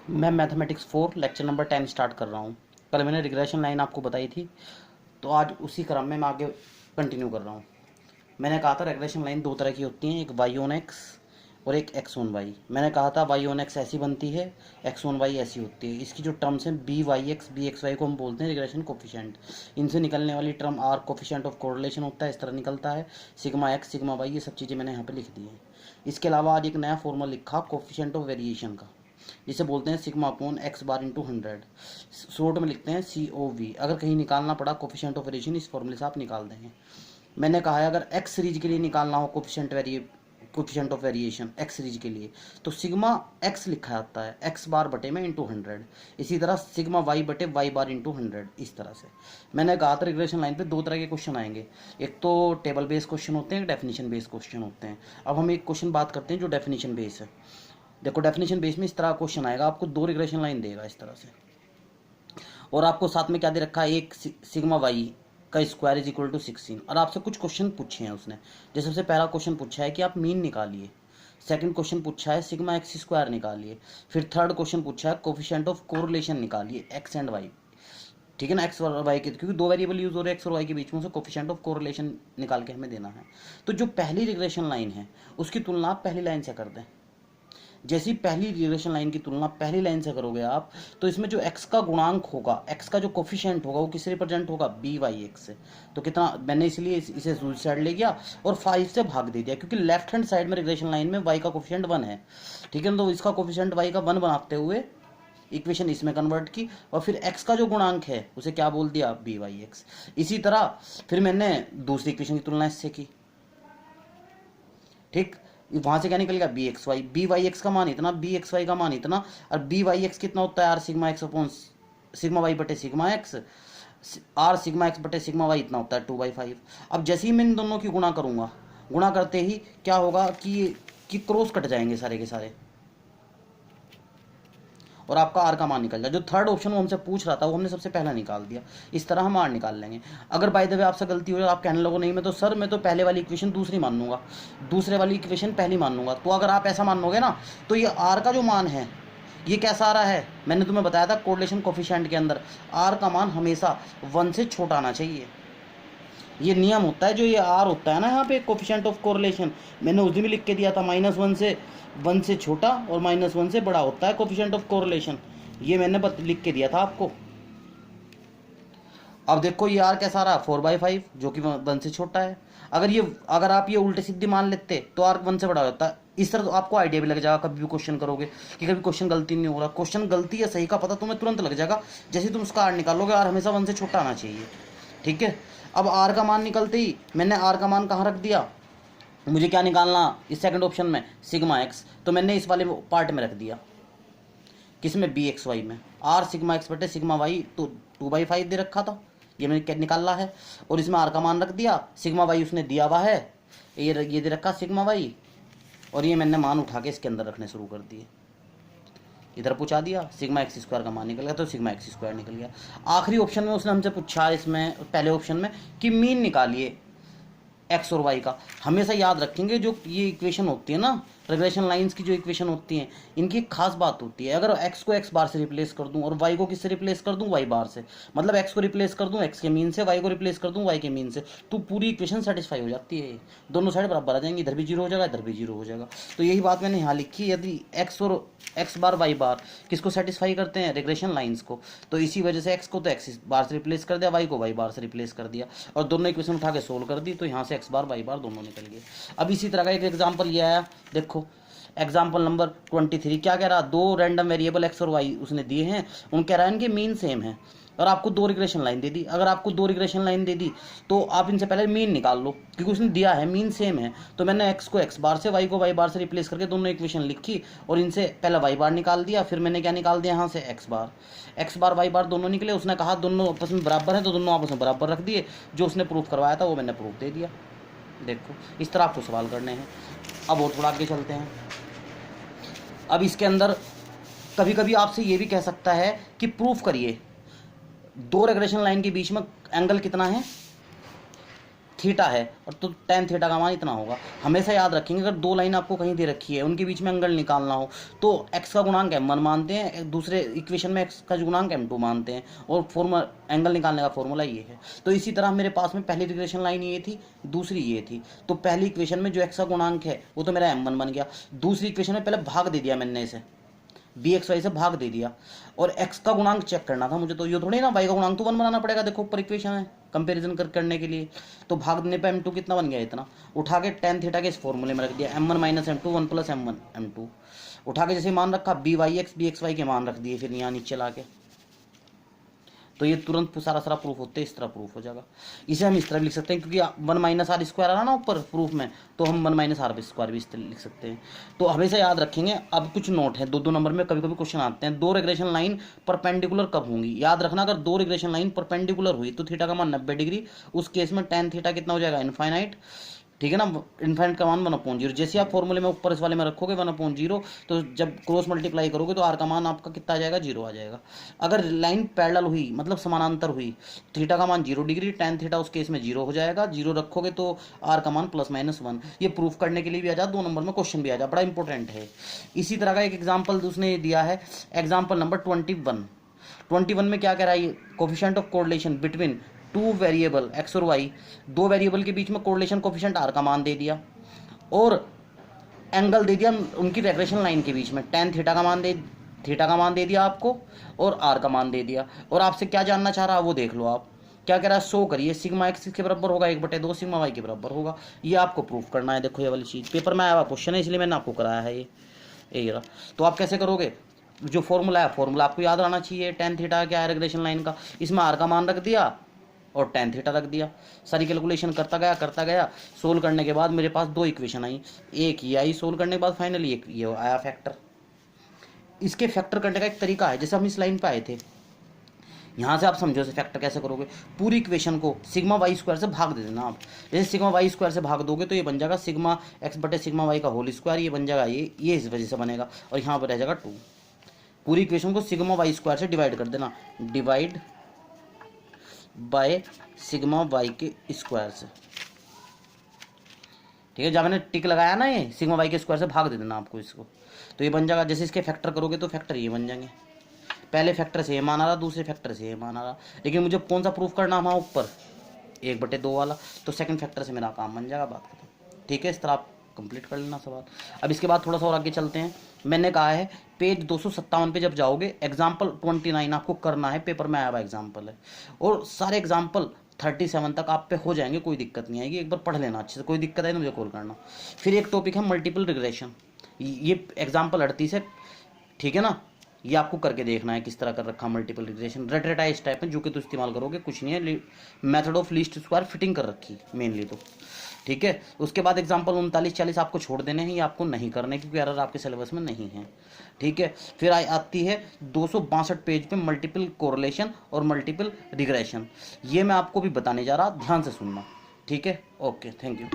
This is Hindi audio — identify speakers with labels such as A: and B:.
A: मैं मैथमेटिक्स 4 लेक्चर नंबर 10 स्टार्ट कर रहा हूँ। कल मैंने रिग्रेशन लाइन आपको बताई थी, तो आज उसी क्रम में मैं आगे कंटिन्यू कर रहा हूँ। मैंने कहा था रिग्रेशन लाइन दो तरह की होती हैं, एक वाई ऑन एक्स और एक एक्स ऑन वाई। मैंने कहा था वाई ऑन एक्स ऐसी बनती है, एक्स ऑन वाई ऐसी होती है। इसकी जो टर्म्स हैं B Y X B X Y को हम बोलते हैं रिग्रेशन कोफिशिएंट। इनसे निकलने वाली term are coefficient of correlation होता है, इस तरह निकलता है। सिग्मा एक्स सिग्मा वाई ये सब चीज़ें मैंने यहाँ पे लिख दी हैं। इसके अलावा आज एक नया फॉर्मूला लिखा कोफिशिएंट ऑफ वेरिएशन का, जिसे बोलते हैं sigma upon x bar into 100। Short में लिखते हैं COV। अगर कहीं निकालना पड़ा कोफिशिएंट ऑफ वेरिएशन, इस फॉर्मूले से आप निकाल देंगे। मैंने कहा है अगर एक्स सीरीज के लिए निकालना हो coefficient of variation x series के लिए, तो सिग्मा एक्स लिखा जाता है एक्स बार बटे में इंटू 100। इसी तरह सिग्मा वाई बटे वाई बार इंटू 100। इस तरह से मैंने कहा था रिग्रेशन लाइन पे दो तरह के क्वेश्चन आएंगे, एक तो टेबल बेस्ड क्वेश्चन होते हैं, एक डेफिनेशन बेस्ड क्वेश्चन होते हैं। अब हम एक क्वेश्चन बात करते हैं जो डेफिनेशन बेस्ड है। देखो डेफिनेशन बेस में इस तरह क्वेश्चन आएगा, आपको दो रिग्रेशन लाइन देगा इस तरह से, और आपको साथ में क्या दे रखा है, एक सिग्मा वाई का स्क्वायर इज इक्वल टू 16, और आपसे कुछ क्वेश्चन पूछे हैं उसने। जैसे सबसे पहला क्वेश्चन पूछा है कि आप मीन निकालिए, सेकंड क्वेश्चन पूछा है सिग्मा एक्स स्क्वायर निकालिए, फिर थर्ड क्वेश्चन पूछा है कोफिशिएंट ऑफ कोरिलेशन निकालिए एक्स एंड वाई। ठीक है ना, एक्स और वाई के, क्योंकि दो वेरिएबल यूज हो रहे हैं एक्स और वाई के बीच में, से कोफिशिएंट ऑफ कोरिलेशन निकाल के हमें देना है। तो जो पहली रिग्रेशन लाइन है उसकी तुलना आप पहली लाइन से कर दें। जैसी पहली रिग्रेशन लाइन की तुलना पहली लाइन से करोगे आप, तो इसमें जो x का गुणांक होगा, x का जो कोफिशिएंट होगा, वो किससे रिप्रेजेंट होगा, बी वाई एक्स से। तो कितना मैंने इसलिए इसे दूसरी साइड ले गया और 5 से भाग दे दिया, क्योंकि लेफ्ट हैंड साइड में रिग्रेशन लाइन में y का कोफिशिएंट 1 है। ठीक है ना, तो इसका कोफिशिएंट y का 1 बनाते हुए इक्वेशन इसमें कन्वर्ट की, और फिर x का जो गुणांक है उसे क्या बोल दिया, बी वाई एक्स। इसी तरह फिर मैंने दूसरी इक्वेशन की तुलना इससे की। ठीक, वहां से क्या निकल गया, बी वाई एक्स का मान इतना, बी एक्स वाई का मान इतना, और बी वाई एक्स कितना होता है, R sigma X upon sigma Y बटे sigma X, R sigma X बटे सिग्मा वाई इतना होता है 2/5। अब जैसे ही मैं इन दोनों की गुणा करूंगा, गुणा करते ही क्या होगा कि क्रॉस कट जाएंगे सारे के सारे, और आपका आर का मान निकल जाए। जो थर्ड ऑप्शन वो हमसे पूछ रहा था वो हमने सबसे पहला निकाल दिया। इस तरह हम आर निकाल लेंगे। अगर बाय द वे आपसे गलती हो जाए, आप कहने लगो नहीं मैं तो सर मैं तो पहले वाली इक्वेशन दूसरी मान लूँगा, दूसरे वाली इक्वेशन पहली मान लूँगा, तो अगर आप ऐसा मानोगे ना, तो ये आर का जो मान है ये कैसा आ रहा है, मैंने तुम्हें बताया था कोरिलेशन कोफिशिएंट के अंदर आर का मान हमेशा 1 से छोटा आना चाहिए। ये नियम होता है, जो ये आर होता है ना यहाँ पे कोफिशिएंट ऑफ कोरिलेशन, मैंने उस दिन भी लिख के दिया था, -1 से छोटा और -1 से बड़ा होता है कोफिशिएंट ऑफ कोरिलेशन। ये मैंने लिख के दिया था आपको। अब देखो ये आर कैसा रहा, 4/5, जो कि 1 से छोटा है। अगर आप ये उल्टे सीधी मान लेते तो आर 1 से बड़ा हो जाता। इस तरह तो आपको आइडिया भी लग जाएगा कभी भी क्वेश्चन करोगे कि कभी क्वेश्चन गलती नहीं हो रहा, क्वेश्चन गलती या सही का पता तुम्हें तुरंत लग जाएगा जैसे तुम उसका आर निकालोगे, आर हमेशा 1 से छोटा आना चाहिए। ठीक है, अब आर का मान निकलते ही मैंने आर का मान कहाँ रख दिया, मुझे क्या निकालना इस सेकंड ऑप्शन में, सिग्मा एक्स, तो मैंने इस वाले पार्ट में रख दिया, किसमें, बी एक्स वाई में। आर सिग्मा एक्स बटे सिग्मा वाई तो 2/5 दे रखा था, ये मैंने निकाला है, और इसमें आर का मान रख दिया, सिग्मा वाई उसने दिया हुआ है, ये दे रखा सिग्मा वाई, और ये मैंने मान उठा के इसके अंदर रखने शुरू कर दिए, इधर पूछा दिया, सिग्मा एक्स स्क्वायर का मान निकल गया, तो सिग्मा एक्स स्क्वायर निकल गया। आखिरी ऑप्शन में उसने हमसे पूछा, इसमें पहले ऑप्शन में, कि मीन निकालिए एक्स और वाई का। हमेशा याद रखेंगे जो ये इक्वेशन होती है ना, रिग्रेशन लाइंस की जो इक्वेशन होती हैं, इनकी एक खास बात होती है, अगर एक्स को एक्स बार से रिप्लेस कर दूं और वाई को किससे रिप्लेस कर दूं, वाई बार से, मतलब एक्स को रिप्लेस कर दूं एक्स के मीन से, वाई को रिप्लेस कर दूं वाई के मीन से, तो पूरी इक्वेशन सेटिस्फाई हो जाती है, दोनों साइड बराबर आ जाएंगी, इधर भी जीरो हो जाएगा इधर भी जीरो हो जाएगा। तो यही बात मैंने यहाँ लिखी, यदि एक्स और एक्स बार वाई बार किसको सेटिस्फाई करते हैं, रिग्रेशन लाइंस को, तो इसी वजह से एक्स को तो एक्स बार से रिप्लेस कर दिया, वाई को वाई बार से रिप्लेस कर दिया, और दोनों इक्वेशन उठा के सोल्व कर दी, तो यहाँ से एक्स बार वाई बार दोनों निकल गए। अब इसी तरह का एक एग्जाम्पल ये आया, देखो एग्जाम्पल नंबर 23, क्या कह रहा, दो रैंडम वेरिएबल एक्स और वाई उसने दिए हैं, उन कह रहा है इनके मीन सेम है, और आपको दो रिग्रेशन लाइन दे दी। अगर आपको दो रिग्रेशन लाइन दे दी तो आप इनसे पहले मीन निकाल लो, क्योंकि उसने दिया है मीन सेम है, तो मैंने एक्स को एक्स बार से, वाई को वाई बार से रिप्लेस करके दोनों इक्वेशन लिखी, और इनसे पहले वाई बार निकाल दिया, फिर मैंने क्या निकाल दिया यहाँ से एक्स बार वाई बार दोनों निकले। उसने कहा दोनों आपस में बराबर है, तो दोनों आपस में बराबर रख दिए, जो उसने प्रूफ करवाया था वो मैंने प्रूफ दे दिया। देखो इस तरह आपको सवाल करने हैं। अब और थोड़ा आगे चलते हैं। अब इसके अंदर कभी कभी आपसे ये भी कह सकता है कि प्रूफ करिए दो रिग्रेशन लाइन के बीच में एंगल कितना है, थीटा है और तो टेन थीटा का मान इतना होगा। हमेशा याद रखेंगे अगर दो लाइन आपको कहीं दे रखी है, उनके बीच में एंगल निकालना हो तो एक्स का गुणांक m1 मानते हैं, दूसरे इक्वेशन में एक्स का गुणांक m2 मानते हैं, और फॉर्मूला एंगल निकालने का फॉर्मूला ये है। तो इसी तरह मेरे पास में पहली रिग्रेशन लाइन ये थी, दूसरी ये थी। तो पहली इक्वेशन में जो एक्स का गुणांक है वो तो मेरा m1 बन गया। दूसरी इक्वेशन में पहले भाग दे दिया मैंने इसे, बी एक्स वाई से भाग दे दिया, और x का गुणांक चेक करना था मुझे। तो ये थोड़ी ना y का गुणांक तो 1 बनाना पड़ेगा, देखो ऊपर इक्वेशन है कंपैरिजन करने के लिए। तो भाग देने पे m2 कितना बन गया, इतना। उठा के tan थीटा के इस फॉर्मूले में रख दिया, m1 minus m2 1 plus m1 m2। उठा के जैसे मान रखा बी वाई एक्स वाई के मान रख दिए फिर यहाँ नीचे ला के। तो ये तुरंत सारा सारा प्रूफ होते हैं, इस तरह प्रूफ हो जाएगा। इसे हम इस तरह भी लिख सकते हैं क्योंकि 1 माइनस आर स्क्वायर आ रहा ना ऊपर प्रूफ में, तो हम 1 माइनस आर स्क्वायर भी इस तरह लिख सकते हैं। तो हमेशा याद रखेंगे। अब कुछ नोट है, दो नंबर में कभी कभी क्वेश्चन आते हैं, दो रिग्रेशन लाइन परपेंडिकुलर कब होंगी। याद रखना अगर दो रिग्रेशन लाइन परपेंडिकुलर हुई तो थीटा का मान 90 डिग्री, उस केस में टेन थीटा कितना हो जाएगा, इनफाइनाइट। ठीक है ना, इनफाइनाइट का मान 1/0। जैसे आप फॉर्मूले में ऊपर इस वाले में रखोगे 1/0, तो जब क्रॉस मल्टीप्लाई करोगे तो आर का मान आपका कितना आ जाएगा, 0 आ जाएगा। अगर लाइन पैरेलल हुई मतलब समानांतर हुई, थीटा का मान 0 डिग्री, टेन थीटा उस केस में 0 हो जाएगा। 0 रखोगे तो आर का मान +-1। ये प्रूफ करने के लिए भी आ जाए, 2 नंबर में क्वेश्चन भी आ जाए, बड़ा इंपॉर्टेंट है। इसी तरह का एक एग्जाम्पल उसने दिया है, एग्जाम्पल नंबर 21 में क्या कह रहा है, coefficient of correlation between two variable x और वाई, दो वेरिएबल के बीच में कोरिलेशन कोफिशिएंट आर का मान दे दिया, और एंगल दे दिया उनकी रिग्रेशन लाइन के बीच में, टेन थीटा का मान दे दिया आपको, और आर का मान दे दिया। और आपसे क्या जानना चाह रहा है वो देख लो आप, क्या कह रहा है, शो करिए सिग्मा एक्स के बराबर होगा 1/2 सिग्मा वाई के बराबर होगा। ये आपको प्रूफ करना है। देखो ये वाली चीज़ पेपर में आया हुआ क्वेश्चन है, इसलिए मैंने आपको कराया है ये रहा। तो आप कैसे करोगे, जो फॉर्मूला है फॉर्मूला आपको याद रहना चाहिए, टेन थीटा क्या है रिग्रेशन लाइन का, इसमें आर का मान रख दिया और टेन थीटा रख दिया। सारी कैलकुलेशन करता गया, सोल्व करने के बाद मेरे पास दो इक्वेशन आई, एक ये आई सोल्व करने के बाद फाइनली एक ये आया फैक्टर। इसके फैक्टर करने का एक तरीका है, जैसे हम इस लाइन पे आए थे, यहाँ से आप समझो से फैक्टर कैसे करोगे। पूरी इक्वेशन को सिग्मा वाई स्क्वायर से भाग दे देना आप। जैसे सिग्मा वाई स्क्वायर से भाग दोगे तो ये बन जाएगा सिग्मा एक्स बटे सिग्मा वाई का होल स्क्वायर, ये बन जाएगा ये इस वजह से बनेगा, और यहाँ पर रह जाएगा 2। पूरी इक्वेशन को सिग्मा वाई स्क्वायर से डिवाइड कर देना, डिवाइड बाय सिग्मा वाई के स्क्वायर से। ठीक है, जब मैंने टिक लगाया ना ये सिग्मा वाई के स्क्वायर से भाग दे देना आपको इसको, तो ये बन जाएगा। जैसे इसके फैक्टर करोगे तो फैक्टर ये बन जाएंगे, पहले फैक्टर से ये मान आ रहा, दूसरे फैक्टर से ये मान आ रहा, लेकिन मुझे कौन सा प्रूफ करना वहाँ ऊपर 1/2 वाला, तो सेकंड फैक्टर से मेरा काम बन जाएगा, बात खत्म। ठीक है, इस तरह आप कंप्लीट कर लेना सवाल। अब इसके बाद थोड़ा सा और आगे चलते हैं। मैंने कहा है पेज 257 पे जब जाओगे एग्जाम्पल 29 आपको करना है, पेपर में आया हुआ एग्जाम्पल है, और सारे एग्जाम्पल 37 तक आप पे हो जाएंगे, कोई दिक्कत नहीं आएगी। एक बार पढ़ लेना अच्छे से, कोई दिक्कत आए तो मुझे कॉल करना। फिर एक टॉपिक है मल्टीपल रिग्रेशन, ये एग्जाम्पल 38 है। ठीक है ना, ये आपको करके देखना है किस तरह कर रखा मल्टीपल रिग्रेशन, रट इस टाइप में जो कि तो इस्तेमाल करोगे, कुछ नहीं है, method of least square fitting कर रखी मेनली तो। ठीक है, उसके बाद एग्जाम्पल 39-40 आपको छोड़ देने हैं, ये आपको नहीं करने क्योंकि एरर आपके सिलेबस में नहीं है। ठीक है, फिर आती है 262 पेज पे मल्टीपल कोरिलेशन और मल्टीपल रिग्रेशन। ये मैं आपको भी बताने जा रहा, ध्यान से सुनना। ठीक है, ओके, थैंक यू।